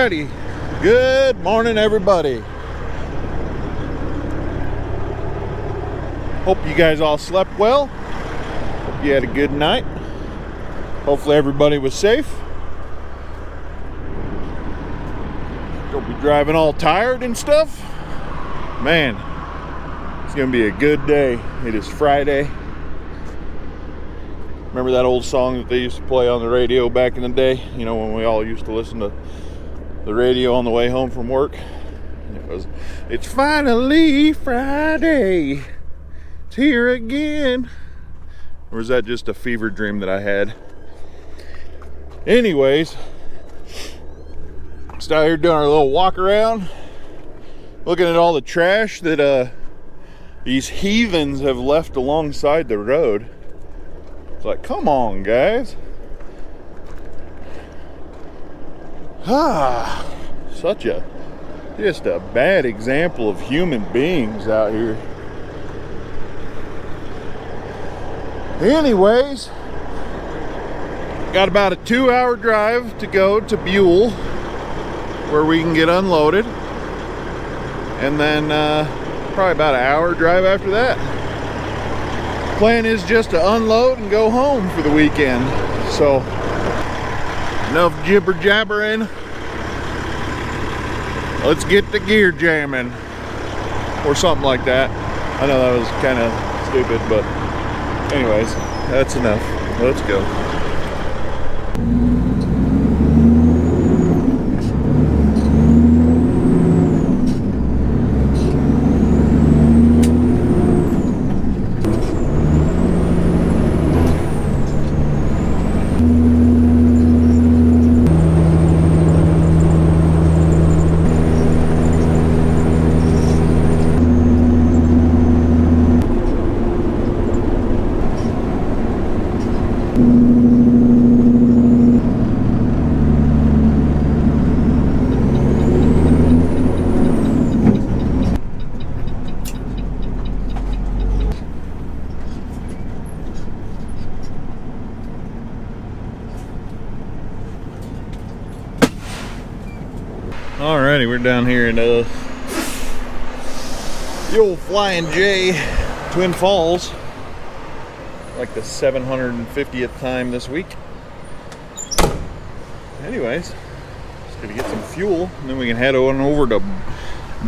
Alrighty, good morning everybody. Hope you guys all slept well. Hope you had a good night. Hopefully everybody was safe. Don't be driving all tired and stuff. Man, it's gonna be a good day. It is Friday. Remember that old song that they used to play on the radio back in the day? You know, when we all used to listen to the radio on the way home from work? And it was, "It's finally Friday. It's here again." Or was that just a fever dream that I had? Anyways, just out here doing our little walk around, looking at all the trash that these heathens have left alongside the road. It's like, come on, guys. Just a bad example of human beings out here. Anyways, got about a 2-hour drive to go to Buhl, where we can get unloaded, and then probably about an hour drive after that. Plan is just to unload and go home for the weekend. So enough jibber jabbering. Let's get the gear jamming, or something like that. I know that was kind of stupid, but anyways, that's enough. Let's go. Alrighty, we're down here in the old Flying J, Twin Falls. Like the 750th time this week. Anyways, just gonna get some fuel, and then we can head on over to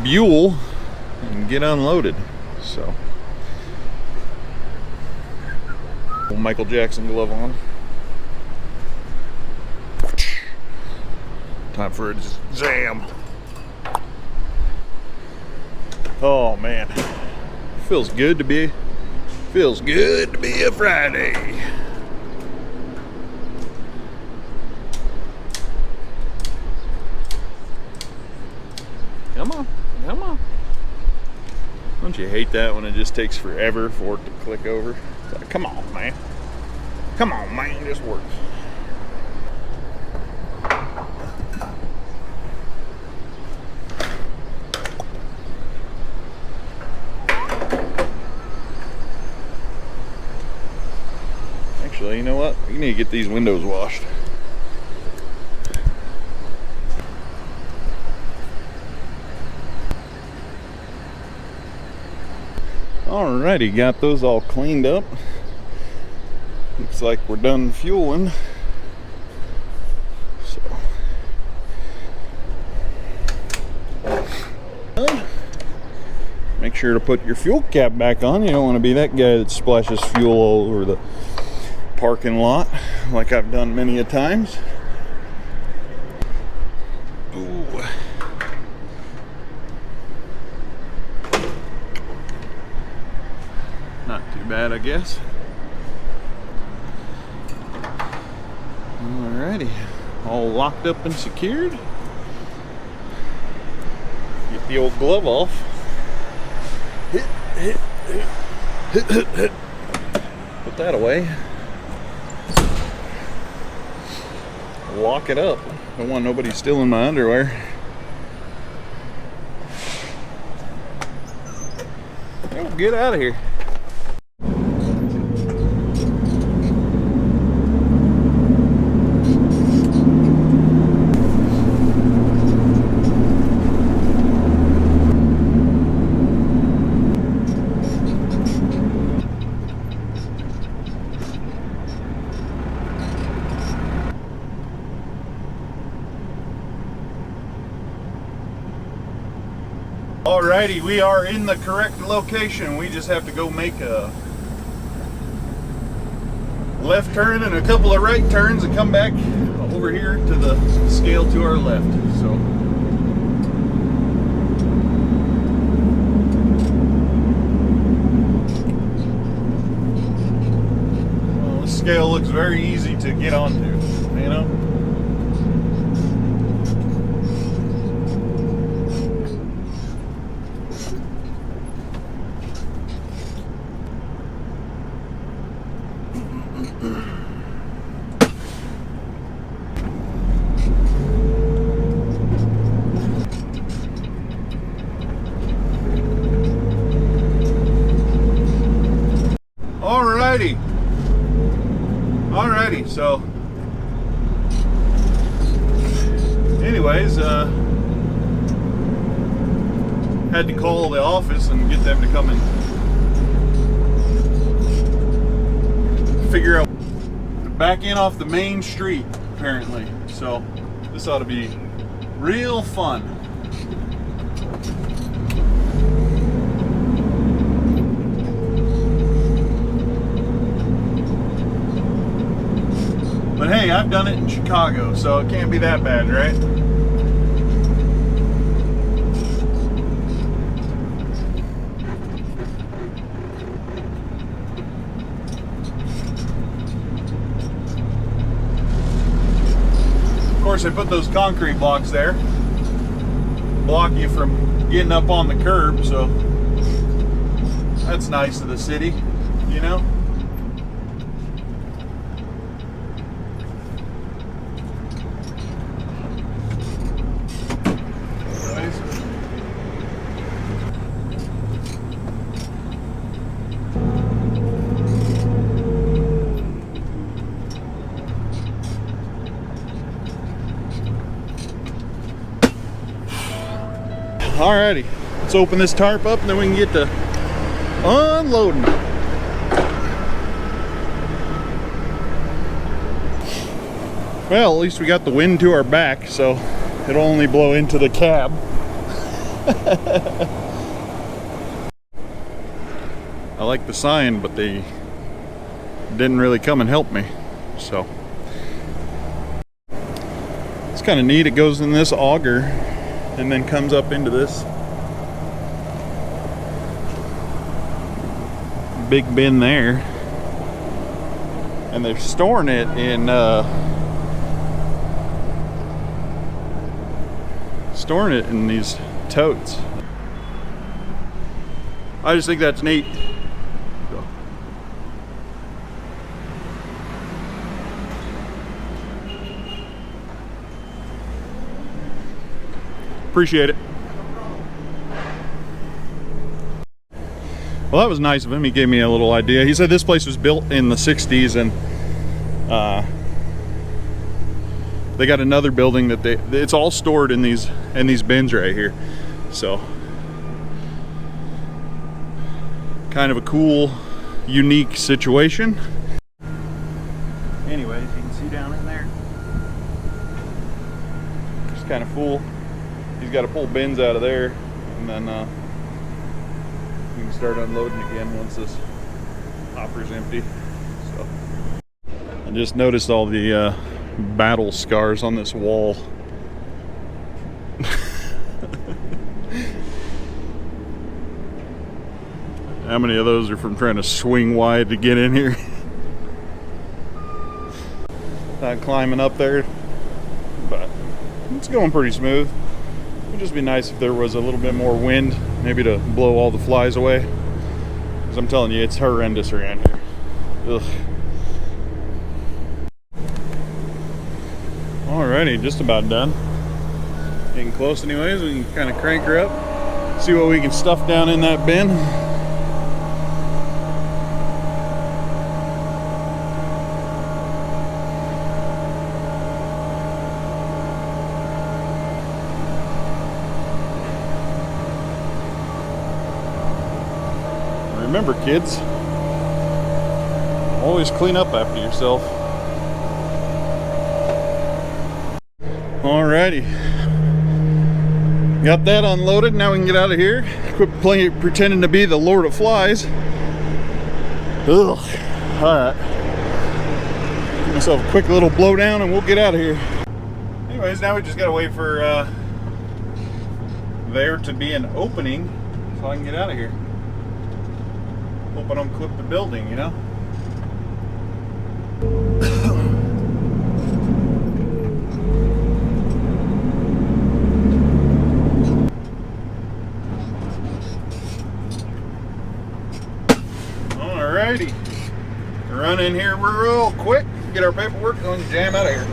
Buhl and get unloaded. So, Michael Jackson glove on. Time for a jam. Oh man, feels good to be a Friday. Come on, come on. Don't you hate that when it just takes forever for it to click over? It's like, come on, man. Come on, man, just work. Actually, you know what? You need to get these windows washed. Alrighty, got those all cleaned up. Looks like we're done fueling. So, make sure to put your fuel cap back on. You don't want to be that guy that splashes fuel all over the parking lot like I've done many a times. Ooh. Not too bad, I guess. Alrighty, all locked up and secured. Get the old glove off. Put that away. Lock it up. Don't want nobody stealing my underwear. Oh, get out of here. Alrighty, we are in the correct location. We just have to go make a left turn and a couple of right turns and come back over here to the scale to our left. So well, the scale looks very easy to get onto, you know. Alrighty, so anyways, had to call the office and get them to come and figure out back in off the main street apparently. So this ought to be real fun. But hey, I've done it in Chicago, so it can't be that bad, right? Of course, I put those concrete blocks there, block you from getting up on the curb, so that's nice of the city, you know? Alrighty, let's open this tarp up and then we can get to unloading. Well, at least we got the wind to our back, so it'll only blow into the cab. I like the sign, but they didn't really come and help me, so it's kind of neat. It goes in this auger and then comes up into this big bin there, and they're storing it in these totes. I just think that's neat. So. Appreciate it. Well, that was nice of him. He gave me a little idea. He said this place was built in the 60s and they got another building that it's all stored in these bins right here. So kind of a cool, unique situation. Anyways, you can see down in there, just kind of full. He's got to pull bins out of there, and then we can start unloading again once this hopper's empty. So I just noticed all the battle scars on this wall. How many of those are from trying to swing wide to get in here? Not climbing up there, but it's going pretty smooth. It'd just be nice if there was a little bit more wind, maybe to blow all the flies away. Because I'm telling you, it's horrendous around here. Ugh. Alrighty, just about done. Getting close anyways. We can kind of crank her up, see what we can stuff down in that bin. Remember, kids, always clean up after yourself. Alrighty, Got that unloaded. Now we can get out of here. Quit pretending to be the Lord of Flies. Ugh. Alright. Give myself a quick little blowdown and we'll get out of here. Anyways, now we just gotta wait for there to be an opening so I can get out of here. Hope I don't clip the building, you know? Alrighty. Run in here real quick, get our paperwork, and jam out of here.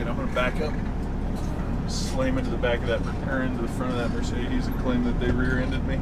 I'm gonna back up, slam into the back of that, or into the front of that Mercedes and claim that they rear-ended me.